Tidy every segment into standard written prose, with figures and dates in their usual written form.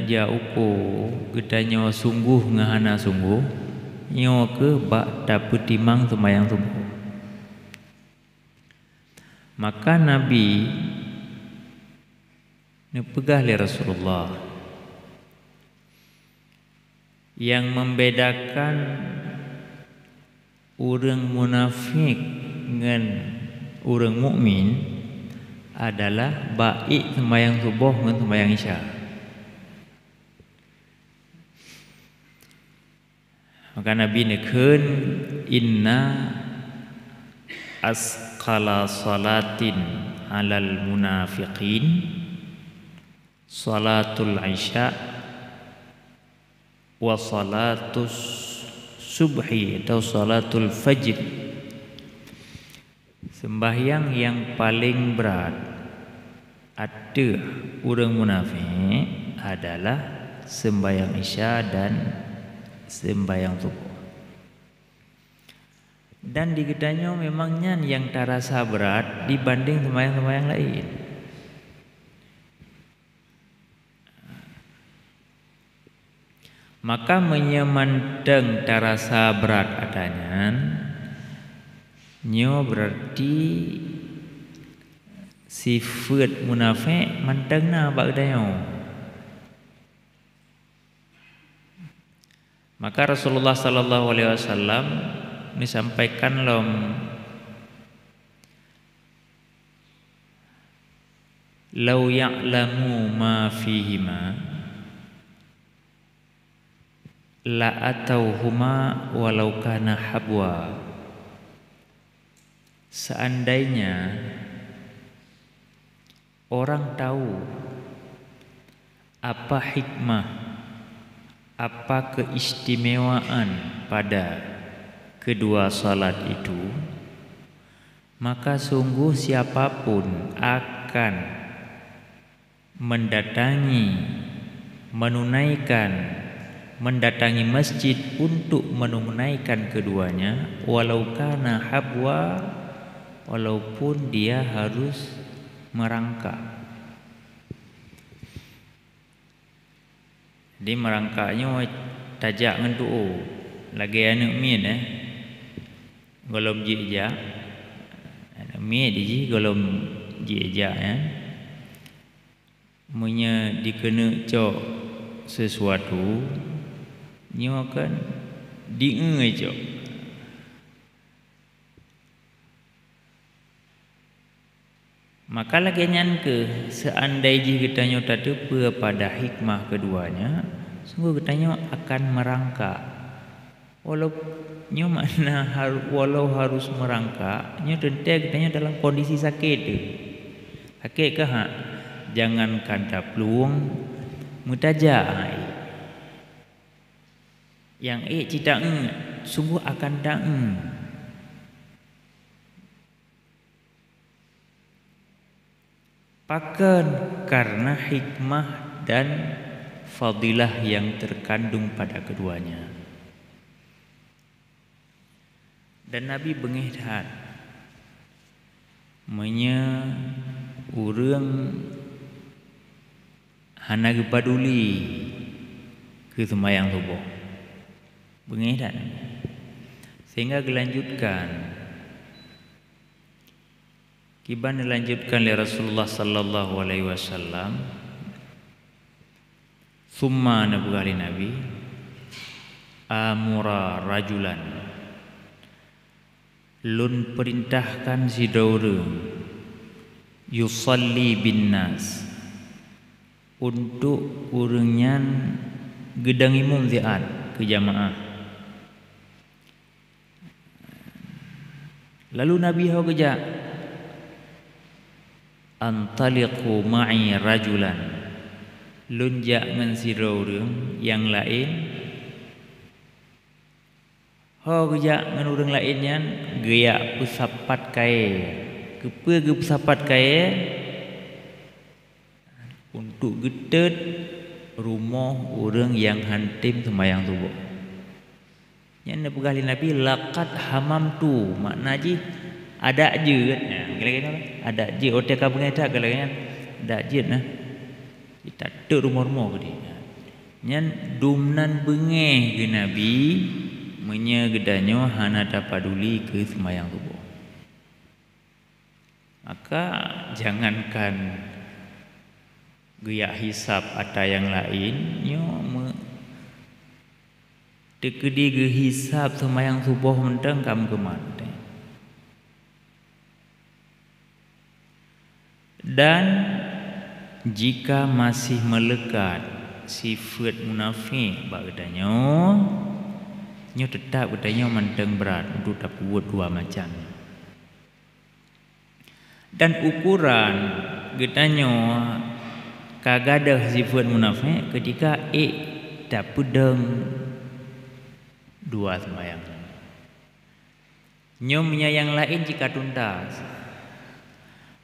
ja uko gedanyo sungguh ngahana sungguh nyo ke bak dapet timang sembahyang subuh. Maka Nabi nepegah li Rasulullah yang membedakan orang munafik dengan orang mukmin adalah baik sembahyang subuh dengan sembahyang isya. Maka Nabi nekeun inna asqala salatin alal munafiqin salatul isya wa salatus subhi atau salatul fajr. Sembahyang yang paling berat ada orang munafik adalah sembahyang isya dan sembahyang subuh. Dan di gedanya memangnya yang terasa berat dibanding sembahyang-sembahyang lain. Maka menyemandang terasa berat adanya nyo berarti sifat munafik mantengna bagdayo. Maka Rasulullah sallallahu alaihi wasallam disampaikan lom lau ya'lamu ma fihima la atauhuma walau kana habwa. Seandainya orang tahu apa hikmah, apa keistimewaan pada kedua salat itu, maka sungguh siapapun akan mendatangi masjid untuk menunaikan keduanya, walau kana habwa, walaupun dia harus merangkak. Jadi merangkaknya tajak ngentu lagi anu min golom jija anu mi diji golom jija munya dikena cok sesuatu nyo kan dienge cok. Maka lagi ke seandainya kita nyota tepe pada hikmah keduanya, sungguh kita akan merangkak. Walau harus merangkak, nyo tentu kita dalam kondisi sakit. Sakit ke ha? Jangan kanta peluang mutajai. Yang cita sungguh akan daeng. Pakan karena hikmah dan fadilah yang terkandung pada keduanya. Dan Nabi bengihdat menya urang hana gepaduli ke sembahyang subuh. Bengihdat sehingga dilanjutkan. Kiban dilanjutkan oleh Rasulullah sallallahu alaihi wasallam. Summa nabgali Nabi amura rajulan lun perintahkan si daurang yusalli bin nas untuk urengan gedang imam ziat ke jamaah. Lalu Nabi hau kerja antaliqu ma'i rajulan lunjak ngan sirurung yang lain ho gejak ngan urang lainnya gaya pusapat kae kepe pusapat kae untuk getet rumah urang yang hantim sembahyang subuh. Yang dipegali Nabi laqad hamamtu makna ji ada je kan kira-kira ada je otak ka pengetak kala ada je nah kita tu rumah-rumah ke dia Nyan dumnan bengeh ke Nabi menya gedanyo hana tapaduli ke semayang subuh. Maka jangankan geyak hisap atau yang lain, nyo dekedi ge hisap semayang subuh menteng kam kemante. Dan jika masih melekat sifat munafik bagdanyo, nyo tetap gedanyo menteng berat untuk tak buat dua macam. Dan ukuran gedanyo kagadah sifat munafik ketika tak pedang dua semayang. Nyomnya yang lain jika tuntas.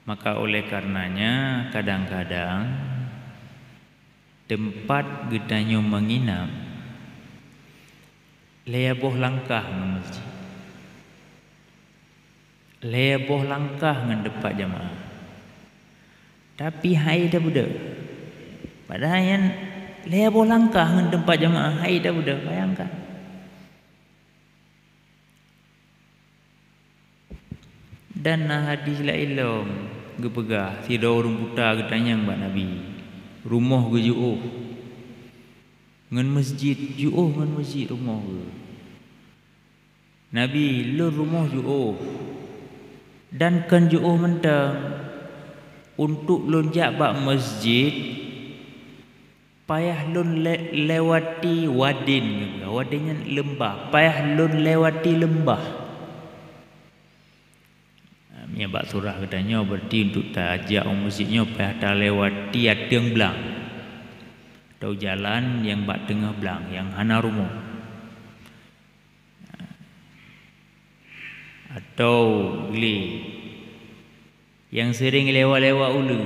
Maka oleh karenanya kadang-kadang tempat gedanyo menginap leaboh langkah ngan masjid. Leaboh langkah ngan depan jamaah. Tapi hai dah budak. Padahal yang leaboh langkah ngan tempat jamaah hai dah budak, bayangkan. Dan hadis la ilom gepegah tidak orang buta getanya mbak Nabi. Rumah ge juuh. Ngan masjid juuh ngan masjid rumah ge. Nabi lu rumah juuh. Dan kan juuh mentang untuk lonjak bak masjid payah lun lewati wadin. Wadinnya lembah. Payah lun lewati lembah. Nya bak surah katanya berarti untuk tajak masjidnya payah tak lewati adeng belang. Atau jalan yang bak tengah belang yang hana rumah. Atau geli yang sering lewat-lewat ulu.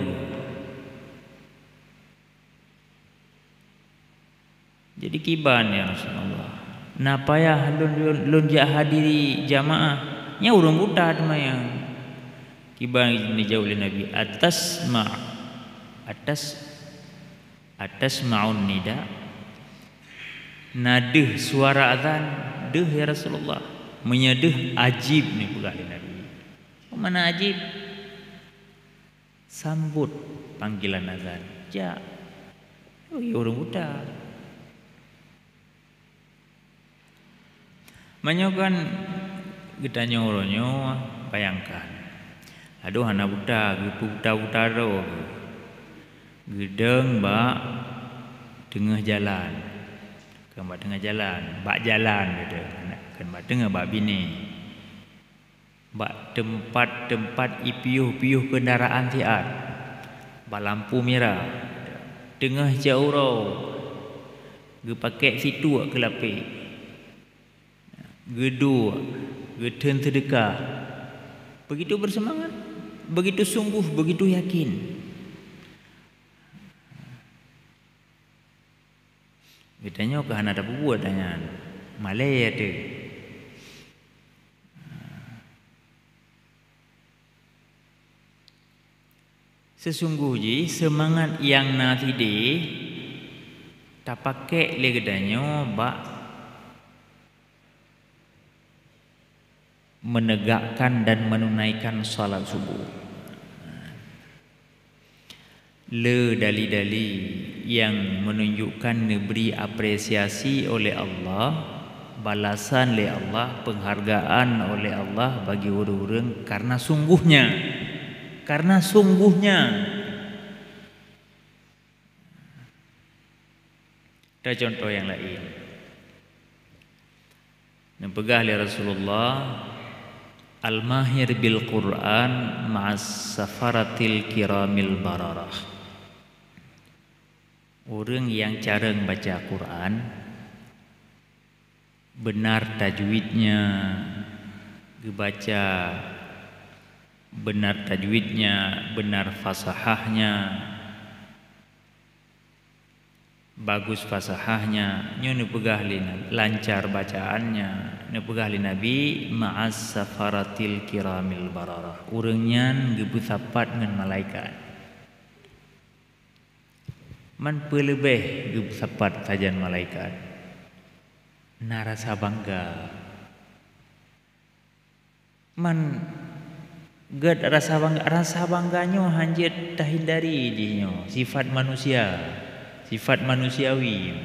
Jadi kiban ya Rasulullah. Nah payah lun jak hadiri jamaah nya urang buta temayang. Kiban ini jauh oleh Nabi atas ma'un nida nadeh suara azan deh ya Rasulullah menyedeh ajib ni pula oleh Nabi. Mana ajib? Sambut panggilan azan. Ja. Oh, ya orang buta. Manyokan getanya oronyo bayangkan. Aduh anak buta, buta ro. Gedeng bak tengah jalan. Kan bak tengah jalan, bak jalan gitu. Kan bak tengah bak bini. Bak tempat ipiuh-piuh kendaraan tiat. Bak lampu merah. Tengah jauh ro. Ge pakai situ ke lapik. Gedua, geden sedekah. Begitu bersemangat. Begitu sungguh, begitu yakin. Kitanya ke hana ada buat tanya. Malay ada. Sesungguhnya semangat yang nanti tak pakai legedanyo bak menegakkan dan menunaikan salat subuh. Le dali-dali yang menunjukkan diberi apresiasi oleh Allah, balasan oleh Allah, penghargaan oleh Allah bagi orang-orang karena sungguhnya. Ada contoh yang lain. Yang pegah oleh Rasulullah Al-mahir bil Quran ma'as safaratil kiramil bararah. Orang yang cara membaca Quran, benar tajwidnya, dibaca benar tajwidnya, benar fasahahnya, bagus fasahahnya, nyo pegah lancar bacaannya, nyo pegah Nabi ma'as safaratil kiramil bararah. Urangnya gebu sapat dengan malaikat. Man pelebeh ge sapat sajan malaikat. Na rasa bangga. Man ged rasa bangganya hanjit tahindari dinyo sifat manusia, sifat manusiawi.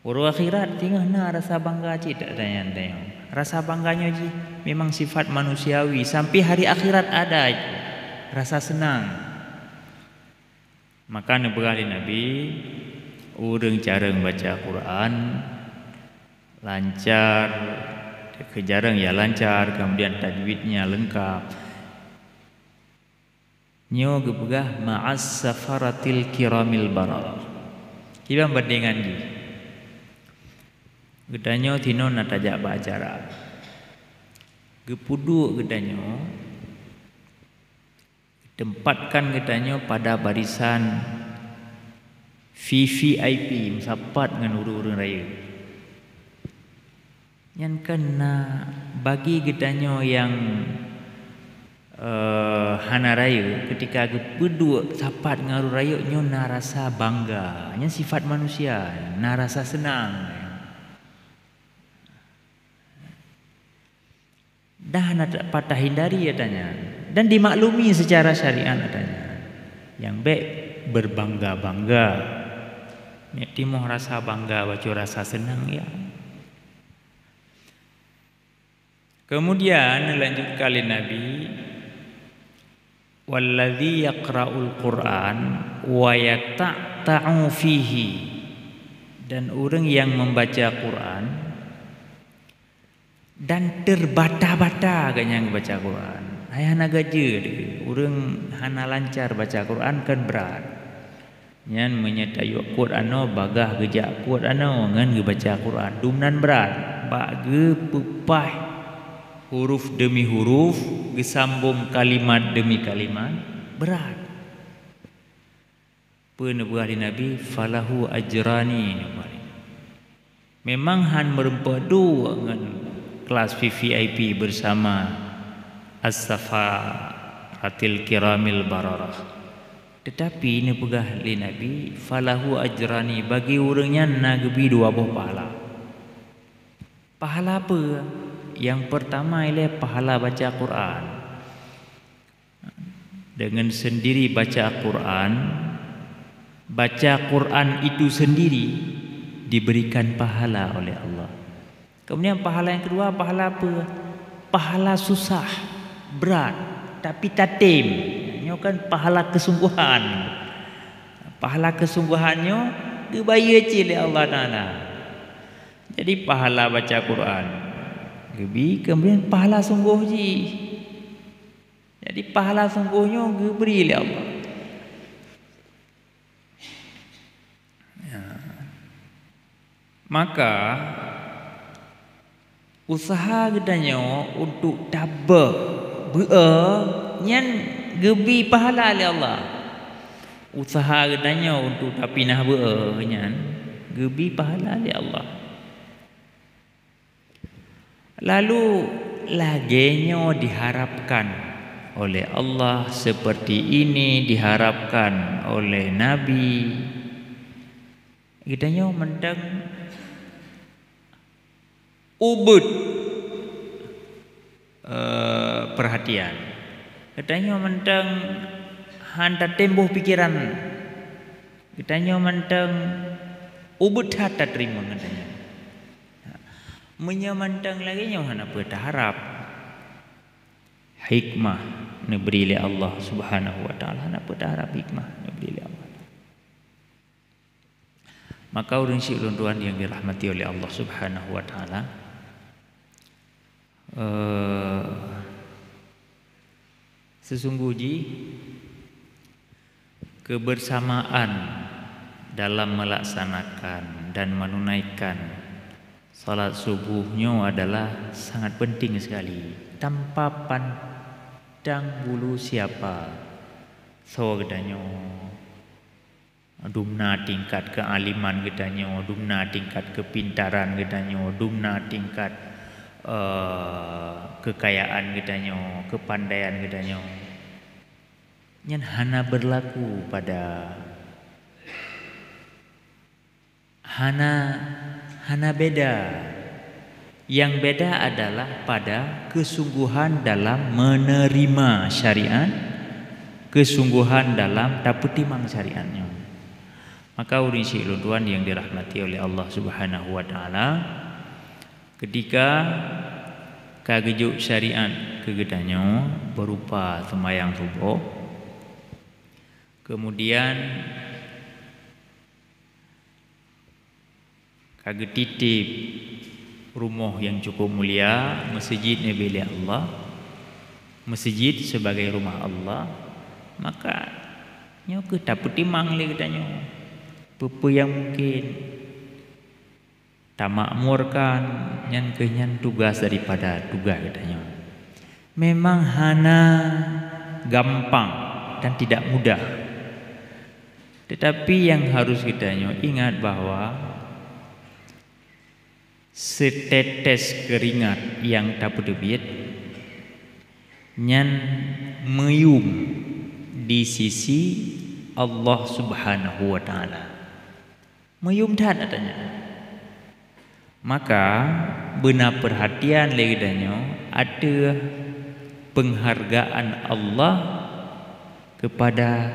Uru akhirat tinggal na rasa bangga cik tak tanya. Rasa bangganya ji memang sifat manusiawi sampai hari akhirat ada rasa senang. Maka nebali Nabi urang cara baca Quran lancar, kejarang ya lancar, kemudian tajwidnya lengkap. Nyo gebegah ma'as safaratil kiramil bararah. Kita bandingan ji. Gedanyo tino natajak baacara. Gepudu gedanyo tempatkan gedanyo pada barisan VVIP sapat dengan urang raya. Yang kena bagi gedanyo yang hana raya ketika gepudu sapat ngaru raya nyo na rasa bangga, nya sifat manusia, na rasa senang. Dah nak patah hindari ya tanya, dan dimaklumi secara syariat tanya. Yang baik berbangga-bangga, nek timoh rasa bangga baca rasa senang ya. Kemudian lanjut kali Nabi, walladzi yaqra'ul Qur'an wa yata'ta'u fihi, dan orang yang membaca Quran dan terbata-bata ganya baca Quran. Ayah nagaje urang hana lancar baca Quran kan berat. Nyan menyatayu Qur'ano bagah gejak Qur'ano ngan baca Quran dumnan berat. Bak ge pepah huruf demi huruf, gesambung kalimat demi kalimat berat. Penebuah Nabi falahu ajrani. Memang han merempadu ngan kelas VVIP bersama as-safaratil kiramil bararah. Tetapi ini pegah li Nabi falahu ajrani, bagi orangnya nagebi dua buah pahala. Pahala apa? Yang pertama ialah pahala baca Quran. Dengan sendiri baca Quran itu sendiri diberikan pahala oleh Allah. Kemudian pahala yang kedua, pahala apa? Pahala susah, berat, tapi tatim. Ini kan pahala kesungguhan. Pahala kesungguhannya dibayar oleh Allah Taala. Jadi pahala baca Quran, kemudian pahala sungguh ji. Jadi pahala sungguhnya diberi oleh Allah. Ya. Maka usaha gedanyo untuk tabah nyan gebi pahala oleh Allah. Usaha gedanyo untuk tapinah nyan gebi pahala oleh Allah. Lalu lagenyo diharapkan oleh Allah seperti ini, diharapkan oleh Nabi. Gedanyo mendang ubud perhatian. Katanya mentang handa tembuh pikiran. Katanya mentang ubud hata terima katanya. Menyamantang lagi yang hana berharap hikmah neberi oleh Allah Subhanahu wa taala, hana berharap hikmah neberi oleh Allah. Maka orang si ulun yang dirahmati oleh Allah Subhanahu wa taala, sesungguhnya kebersamaan dalam melaksanakan dan menunaikan salat subuhnya adalah sangat penting sekali, tanpa pandang bulu siapa sawagedanyo, dumna tingkat kealiman gedanyo, dumna tingkat kepintaran gedanyo, dumna tingkat kekayaan gedanyo, kepandaian gedanyo. Nyan hana berlaku pada hana beda. Yang beda adalah pada kesungguhan dalam menerima syariat, kesungguhan dalam dapat timang syariatnya. Maka urin syai'un tuan yang dirahmati oleh Allah Subhanahu wa taala, ketika kagejuk syariat kegedanyo berupa sembahyang subuh, kemudian kage titip rumah yang cukup mulia, masjid milik Allah, masjid sebagai rumah Allah, maka nyo ke dapat timang le katanya. Apa yang mungkin tak makmurkan nyan kenyan tugas daripada tugas katanya. Memang hana gampang dan tidak mudah. Tetapi yang harus katanya ingat bahwa setetes keringat yang tak berdebit nyan meyum di sisi Allah Subhanahu wa taala. Meyum dan adanya. Maka benar perhatian ledanyo ada penghargaan Allah kepada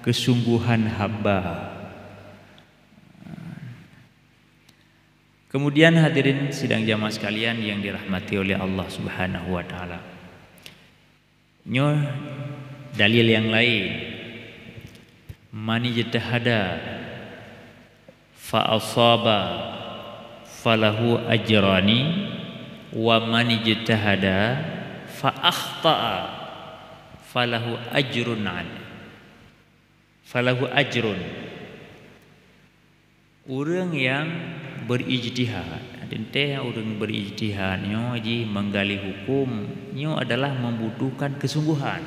kesungguhan hamba. Kemudian hadirin sidang jamaah sekalian yang dirahmati oleh Allah Subhanahu wa taala. Nyo dalil yang lain. Man ijtahada fa asaba falahu ajrani wa man ijtahada fa akhta'a falahu ajrun falahu ajrun. Orang yang berijtihad, adente orang berijtihad nyo ji menggali hukum nyo adalah membutuhkan kesungguhan.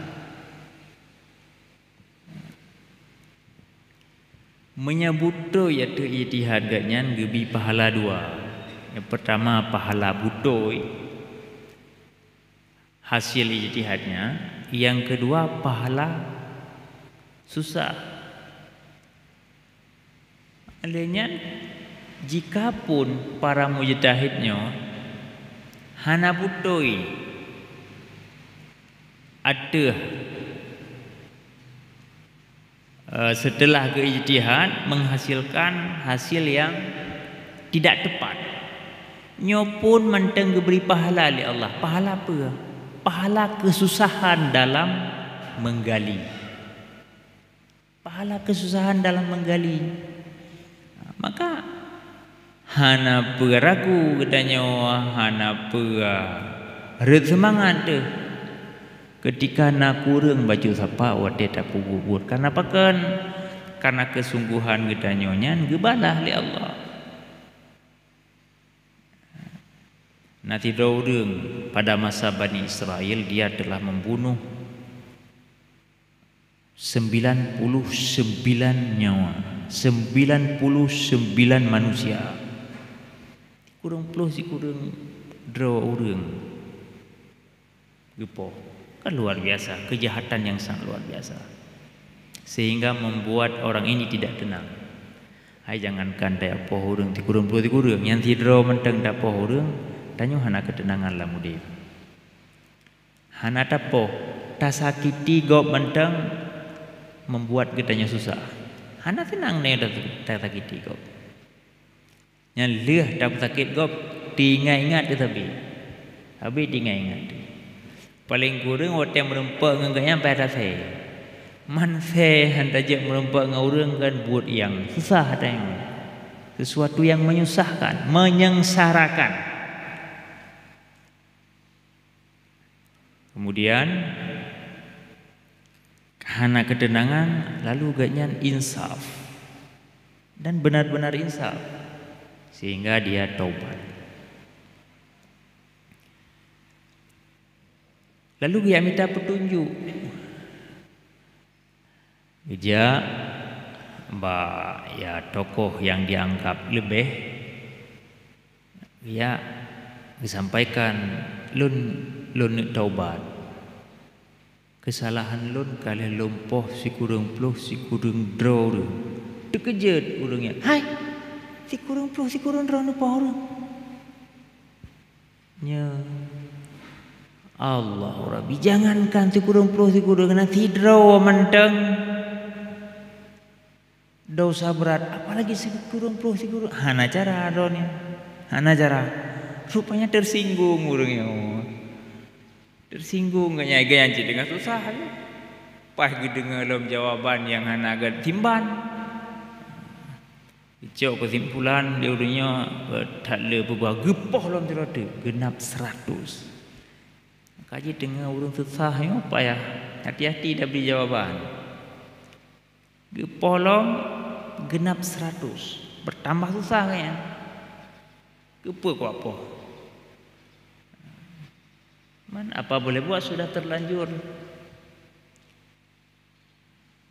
Menyabuto yaitu ijtihad ganyan gebi pahala dua. Yang pertama pahala butoi hasil ijtihadnya, yang kedua pahala susah. Adanya jikapun para mujtahidnya hana butoi ada setelah keijtihad menghasilkan hasil yang tidak tepat, nyo pun menteng diberi pahala oleh Allah. Pahala apa? Pahala kesusahan dalam menggali. Pahala kesusahan dalam menggali. Maka hana peragu katanya, hana red semangat tu. Ketika nak kurang baju sapa wate tak pugubur. Karena apa kan? Karena kesungguhan katanya nyan gebalah li Allah. Nanti orang pada masa Bani Israel dia telah membunuh 99 nyawa, 99 manusia. Kurang puluh si kurang draw orang. Gepo. Kan luar biasa, kejahatan yang sangat luar biasa. Sehingga membuat orang ini tidak tenang. Hai jangankan dak poh urang ti kurang puluh ti kurang, yang tidro menteng dak poh urang, tanyo hana ketenangan lah mudip. Hana tapoh, tasakiti gop menteng membuat kitanya susah. Hana tenang ne dak tasakiti gop. Yang leh dak sakit gop, ingat tetapi. Habis ingat. Paling kurang orang yang merempak dengan pada saya. Man saya hendak je merempak dengan orang kan buat yang susah tanya. Sesuatu yang menyusahkan, menyengsarakan. Kemudian karena ketenangan lalu gaknya insaf. Dan benar-benar insaf. Sehingga dia taubat. Lalu dia minta petunjuk. Dia tokoh yang dianggap lebih, dia disampaikan lun taubat. Kesalahan lun kali lumpuh si kurang puluh si kurang draw. Terkejut orangnya. Hai, si kurang rono pohon. Nya Allah Rabbi, jangankan si kurang nanti draw menteng dosa berat, apalagi si kurang hana cara adonya, hana cara rupanya tersinggung urangnya, tersinggung gaya dengan susah, pas dengar dalam jawaban yang hana agak timban. Cok kesimpulan dia urangnya tak le berbuah gepoh dalam cerita genap 100. Kaji dengar urang susah apa ya, hati-hati dah beri jawaban. Gepoh long genap 100, bertambah susah kan? Gepoh kok apa? Man apa boleh buat, sudah terlanjur.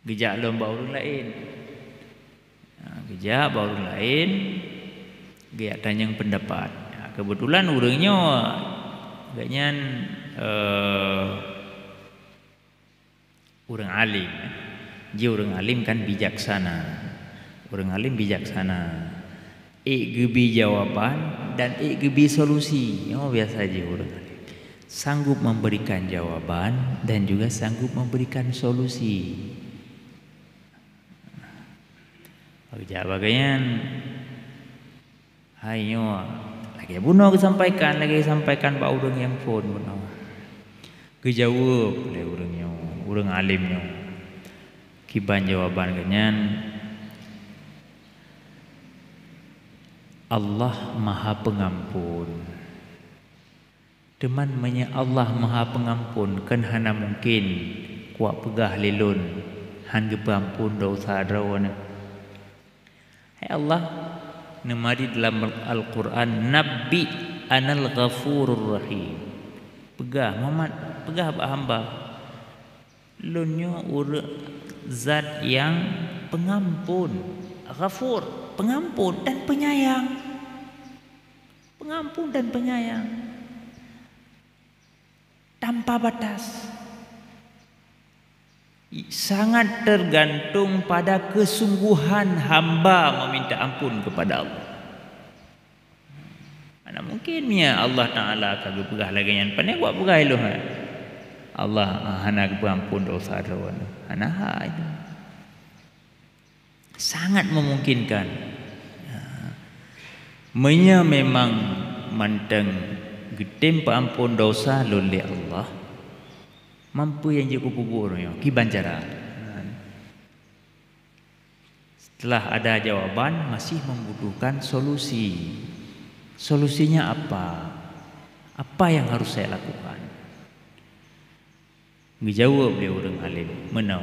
Gejak lomba orang lain. Gejak baru lain, gejak tanya pendapat. Kebetulan urangnya gaknya orang alim. Dia orang alim kan bijaksana. Orang alim bijaksana. Gebi jawaban dan gebi solusi. Biasa aja orang alim. Sanggup memberikan jawaban dan juga sanggup memberikan solusi. Bagaian hayo lagi bunuh sampaikan pak urang yang phone bunuh kejawab oleh urangnya, urang alimnya kiban jawaban ganyan Allah Maha Pengampun. Teman menya Allah Maha Pengampun kan hana mungkin kuat pegah lilun han gepampun dosa drawana. Hai Allah nemari dalam Al-Quran Nabi anal ghafurur rahim. Pegah Muhammad, pegah hamba lunyo zat yang pengampun, ghafur, pengampun dan penyayang. Pengampun dan penyayang tanpa batas. Sangat tergantung pada kesungguhan hamba meminta ampun kepada Allah. Mana mungkinnya Allah Ta'ala akan berpegah lagi yang pandai buat pegah iluh Allah hana ampun dosa rawan hana itu sangat memungkinkan. Menya memang manteng getem ampun dosa oleh Allah mampu yang je kupuburnya kiban cara. Setelah ada jawaban masih membutuhkan solusi. Solusinya apa? Apa yang harus saya lakukan? Dijawab dia orang alim menau.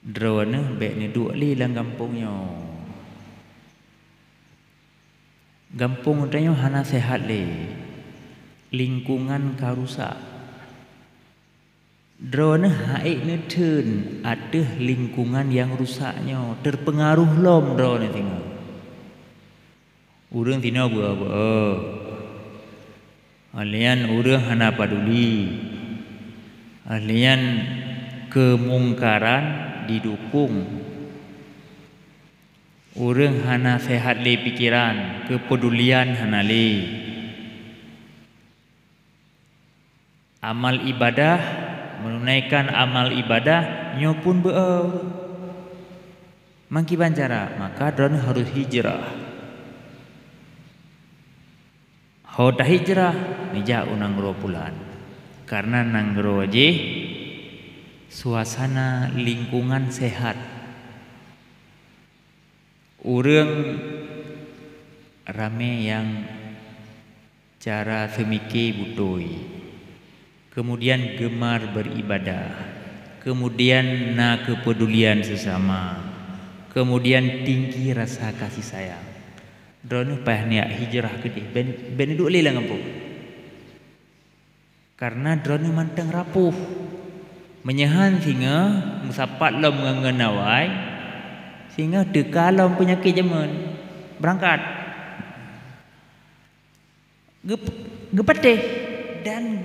Drawana baik ni duk li lang kampungnya. Kampung tanya hana sehat le. Lingkungan karusak. Drone haik ni turn ada lingkungan yang rusaknya terpengaruh lom drone tengok. Urang tina apa? Alian urang hana paduli. Alian kemungkaran didukung. Urang hana sehat le pikiran, kepedulian hana le. Amal ibadah menunaikan amal ibadah nyopun mangkiban cara maka drone harus hijrah. Hota hijrah nija unang ropulan karena nanggro aja suasana lingkungan sehat. Urang rame yang cara semiki butoi. Kemudian gemar beribadah, kemudian kepedulian sesama, kemudian tinggi rasa kasih sayang. Drone payah niat hijrah gede, ben duk li lang kampung. Karena drone manteng rapuh, menyahan sehingga musapat lom ngenawai, sehingga dekalom penyakit zaman berangkat. Gepateh dan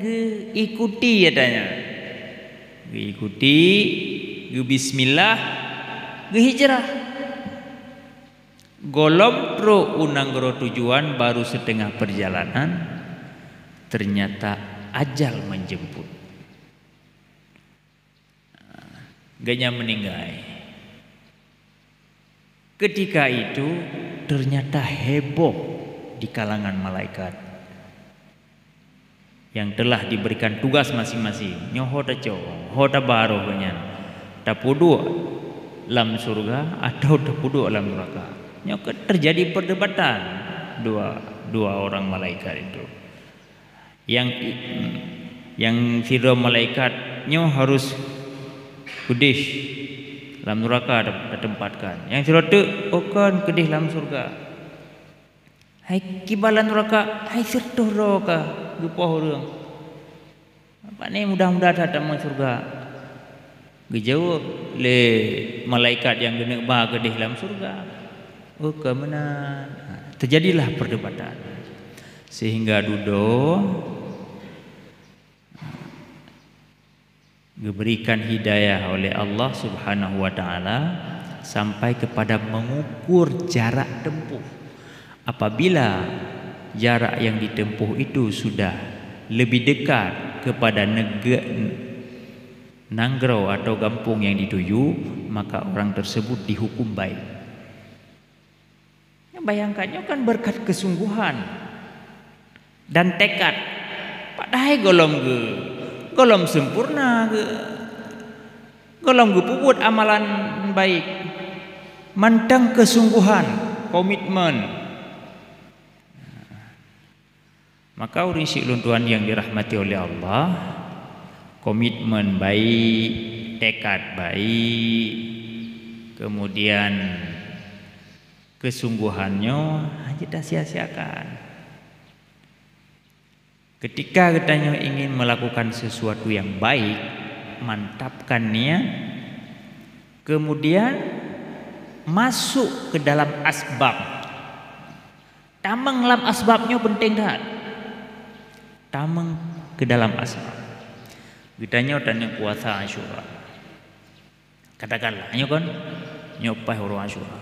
ikuti adanya. Ikuti, bismillah, hijrah. Golom tro unanggoro tujuan baru setengah perjalanan, ternyata ajal menjemput. Ganya meninggal. Ketika itu ternyata heboh di kalangan malaikat yang telah diberikan tugas masing-masing. Nyoho taco, hoda baro ganyan. Tapudu lam surga atau tapudu lam neraka. Nyoho terjadi perdebatan dua orang malaikat itu. Yang siro malaikat nyoho harus kudis lam neraka ditempatkan. Yang siro tu okan kudis lam surga. Hai kibalan neraka, hai sirtuh neraka, lupa orang. Apa ni mudah-mudahan datang ke surga. Gejauh le malaikat yang kena bah ke dalam surga. Oh ke mana? Terjadilah perdebatan. Sehingga duduk diberikan hidayah oleh Allah Subhanahu wa taala sampai kepada mengukur jarak tempuh. Apabila jarak yang ditempuh itu sudah lebih dekat kepada nanggro atau kampung yang dituju, maka orang tersebut dihukum baik. Bayangkannya kan berkat kesungguhan dan tekad. Padahal golom sempurna golom puput amalan baik, mantang kesungguhan, komitmen. Maka urin si ulun Tuhan yang dirahmati oleh Allah, komitmen baik, tekad baik, kemudian kesungguhannya hanya tak sia-siakan. Ketika katanya ingin melakukan sesuatu yang baik, mantapkan niat, kemudian masuk ke dalam asbab. Tamang dalam asbabnya penting tak? Tamang ke dalam asbab. Kitanya tanya puasa Asyura. Katakanlah, nyo kan nyopai orang Asyura.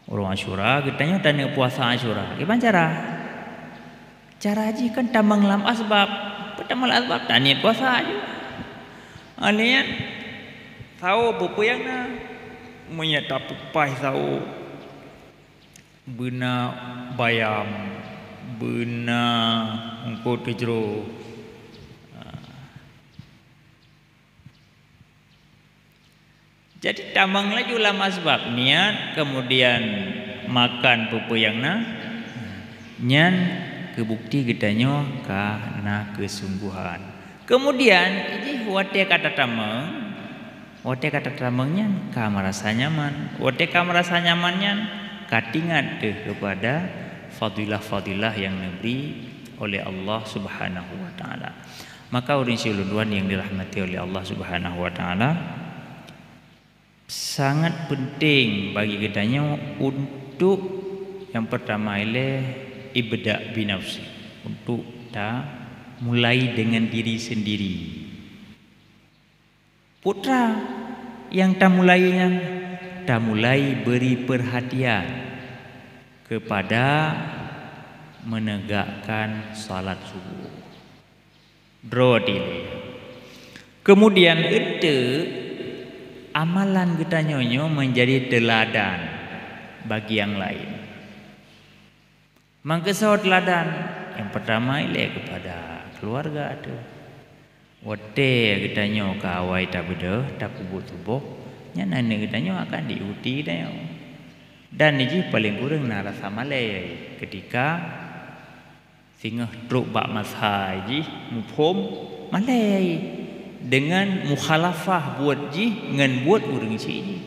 Orang Asyura kitanya tanya puasa Asyura. Gimana cara? Cara haji kan tamang dalam asbab. Pertama asbab tanya puasa aja. Alian tahu buku yang na menyata pupai tahu bena bayam bena engkau tejro. Jadi tamang lagi ulama sebab niat, kemudian makan pupuyangna nyan kebukti gedanya karena kesungguhan. Kemudian ini wate kata tamangnya ka merasa nyaman, wate ka merasa nyamannya katingat kepada fadilah-fadilah yang diberi oleh Allah Subhanahu wa taala. Maka urin siluluan yang dirahmati oleh Allah Subhanahu wa taala, sangat penting bagi kitanya untuk yang pertama ialah ibda' binafsi, untuk mulai dengan diri sendiri. Putra yang mulai beri perhatian kepada menegakkan salat subuh. Drodil. Kemudian itu amalan kita nyonyo menjadi teladan bagi yang lain. Mangkesau teladan yang pertama ialah kepada keluarga ada. Wate kita nyo kawai tak beda tak kubur tubuh, nyanane kita nyo akan diuti dah. Dan ini paling kurang narasa malai ketika singa truk bak mashai ji muphom malai dengan mukhalafah buat ji ngan buat urang si.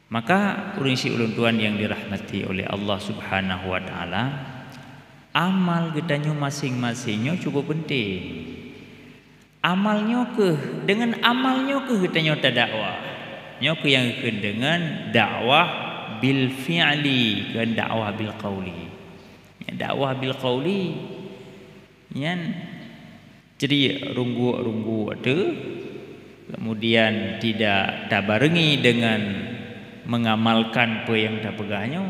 Maka urang si ulun Tuhan yang dirahmati oleh Allah Subhanahu wa taala, amal kita nyo masing-masingnya cukup penting. Amalnya dengan amalnya kita nyo dakwah. Nyo yang dengan dakwah bil fi'li ke dakwah bil qauli. Dakwah bil qauli yan jadi runggu ada, kemudian tidak barengi dengan mengamalkan apa yang dah pegahnya,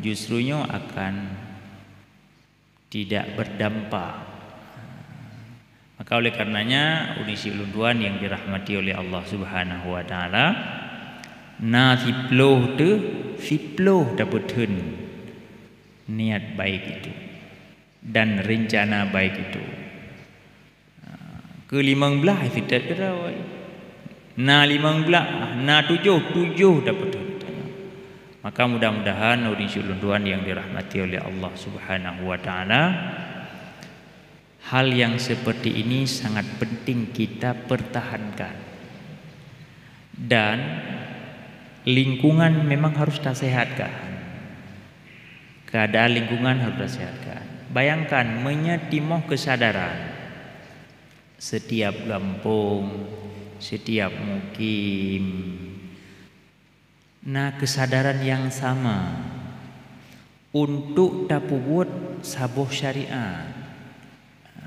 justrunya akan tidak berdampak. Maka oleh karenanya audisi ulun tuan yang dirahmati oleh Allah Subhanahu wa taala, na siploh tu siploh dapat niat baik itu dan rencana baik itu. Ke-15 tidak kerawai. Na 15, na 7 dapat. Maka mudah-mudahan audisi ulun tuan yang dirahmati oleh Allah Subhanahu wa taala, hal yang seperti ini sangat penting kita pertahankan. Dan lingkungan memang harus kita sehatkan. Keadaan lingkungan harus kita sehatkan. Bayangkan menyetimoh kesadaran setiap kampung, setiap mukim, nah kesadaran yang sama untuk dapat buat sabuh syariat.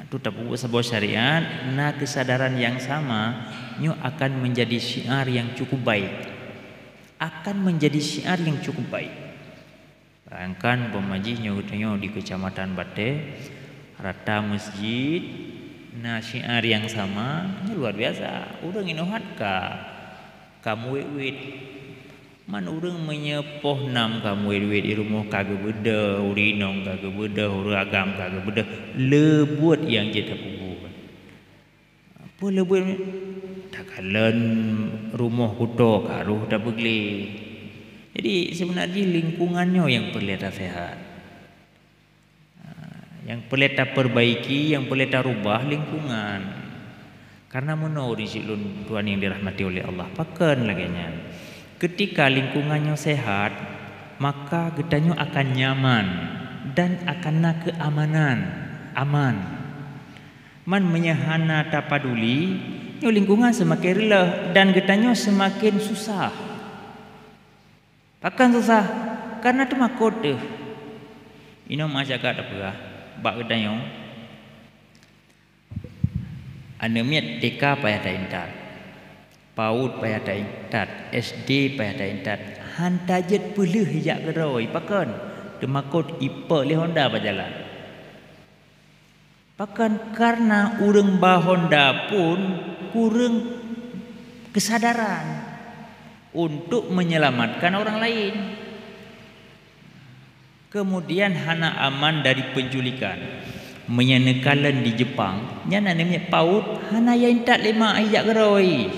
Untuk dapat buat sabuh syariat, nah kesadaran yang sama nyo akan menjadi syiar yang cukup baik. Akan menjadi syiar yang cukup baik. Bayangkan pemajihnya di Kecamatan Bate, rata masjid, nah syiar yang sama, ini luar biasa. Urang inohat kamu wet man urang menyepoh nam kamu wet di rumah kagak beda, urinong kagak beda, uragam kagak beda, lebuat yang jadi puguh. Apa lebuat? Takalan rumah kuto karuh dah begli. Jadi sebenarnya lingkungannya yang perlu kita sehat. Yang perlu kita perbaiki, yang perlu kita rubah lingkungan. Karena menurut ulun tuan yang dirahmati oleh Allah, pakan laginya. Ketika lingkungannya sehat, maka kitanya akan nyaman dan akan nak keamanan, aman. Man menyahana tapaduli, lingkungan semakin relah dan kitanya semakin susah. Pakan susah karena tu makot deh. Ino masyarakat apa? Bak kitanya. Anemiat TK payah daintat, PAUD payah daintat, SD payah daintat. Hantajet pelih hijak geroi pakan. Demakot ipa li Honda berjalan. Pakan karena urang bah Honda pun kurang kesadaran untuk menyelamatkan orang lain. Kemudian hana aman dari penculikan. Menyenekalan di Jepang, nyana namanya PAUD hana yang tak lima ajak geroi.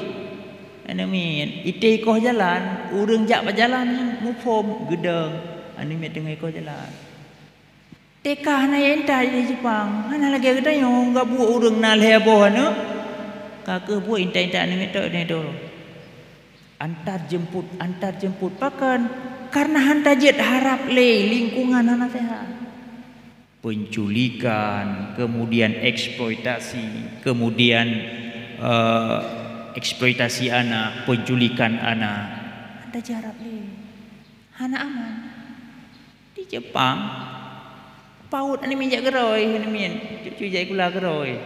Namanya ite ikoh jalan, urang jak berjalan mufom gedeng. Namanya tengah ikoh jalan. TK hana yang tak di Jepang, hana lagi gedeng enggak buat urang nalhe boh hana. Kakak buat intai-intai namanya tok ni tu. Antar jemput pakan karena hantajet harap le lingkungan anak sehat. Penculikan, kemudian eksploitasi, kemudian eksploitasi anak, penculikan anak. Anda jarap le, hana aman. Di Jepang, PAUD ani minjak geroi, ani min, cucu jai gula geroi.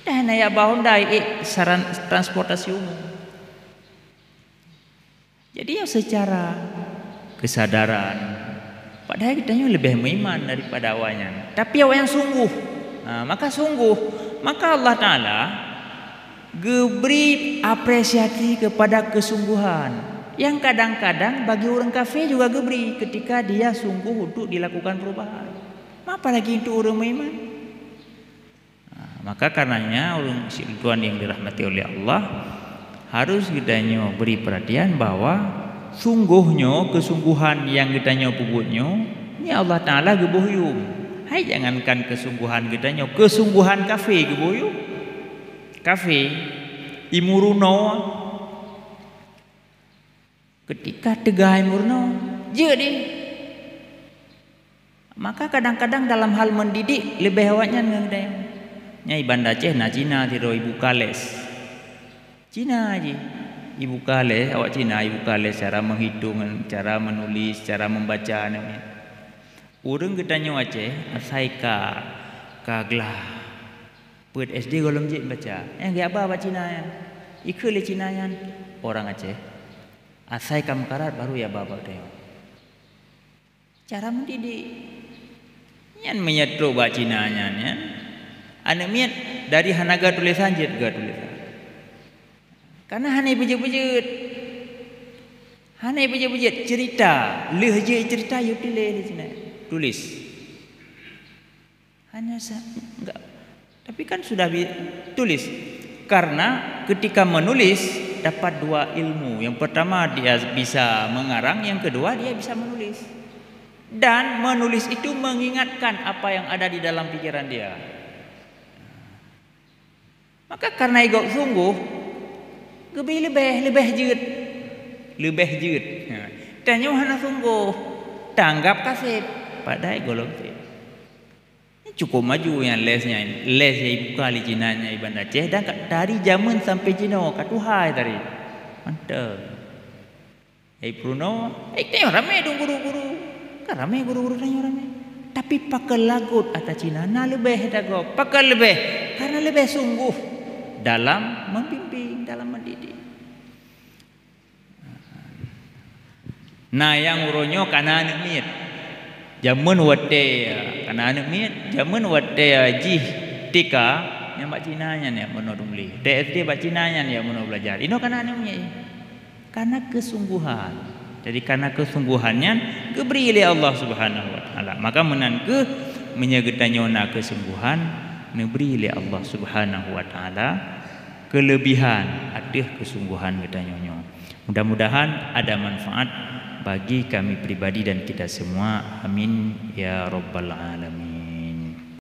Dah naya bahon dai saran transportasi umum. Jadi ya secara kesadaran, padahal kita lebih beriman daripada awalnya. Tapi awak yang sungguh, maka Allah Taala beri apresiasi kepada kesungguhan. Yang kadang-kadang bagi orang kafir juga beri ketika dia sungguh untuk dilakukan perubahan. Apalagi untuk orang beriman. Maka karenanya orang Tuhan yang dirahmati oleh Allah harus kita beri perhatian bahwa sungguhnya kesungguhan yang kita puputnya ini Allah Taala gebohyum. Hai jangankan kesungguhan kita kesungguhan kafe gebohyum. Kafe imuruno ketika tegah imuruno jadi. Maka kadang-kadang dalam hal mendidik lebih awaknya ngendai. Nyai Banda Aceh na Cina tiro ibu kales. Cina aja. Ibu kales, awak Cina ibu kales cara menghitung, cara menulis, cara membaca namanya. Urang getanya Aceh asai kaglah. Put SD golong je baca. Yang dia apa Cina yan? Ikut le Cina yan. Orang Aceh Asai kamu karat baru ya bapak teo. Cara mendidik. Yang menyetro bak Cinanya nya. Ane miat dari hanaga tulisan jet ga tulisan. Karena hanai bejut-bejut. Hanai bejut-bejut cerita, leh je cerita you tulis di sini. Tulis. Hanya enggak. Tapi kan sudah tulis. Karena ketika menulis dapat dua ilmu. Yang pertama dia bisa mengarang, yang kedua dia bisa menulis. Dan menulis itu mengingatkan apa yang ada di dalam pikiran dia. Maka karena igok sungguh, lebih jut. Dan Yohana sungguh tanggap kasih pada golong cukup maju yang lesnya ibu kali Cinanya Iban Aceh dan dari zaman sampai Cina katuhai dari mantap. Bruno, tengok ramai dong guru-guru, kan ramai guru-guru tanya ramai. Tapi pakai lagut atau Cina, nah lebih dago, pakai lebih karena lebih sungguh dalam membimbing, dalam mendidik. Nah yang uronyo karena anak miet. Jamun wate karena anak miet, jamun wate jih tika yang bak Cinanya nih menodong li. TSD bak Cinanya nih menodong belajar. Ino karena anak miet. Karena kesungguhan. Jadi karena kesungguhannya diberi oleh Allah Subhanahu wa taala. Maka menanke menyegedanyona kesungguhan diberi oleh Allah Subhanahu wa taala kelebihan ada kesungguhan gedanyonyo. Mudah-mudahan ada manfaat bagi kami pribadi dan kita semua. Amin ya rabbal alamin.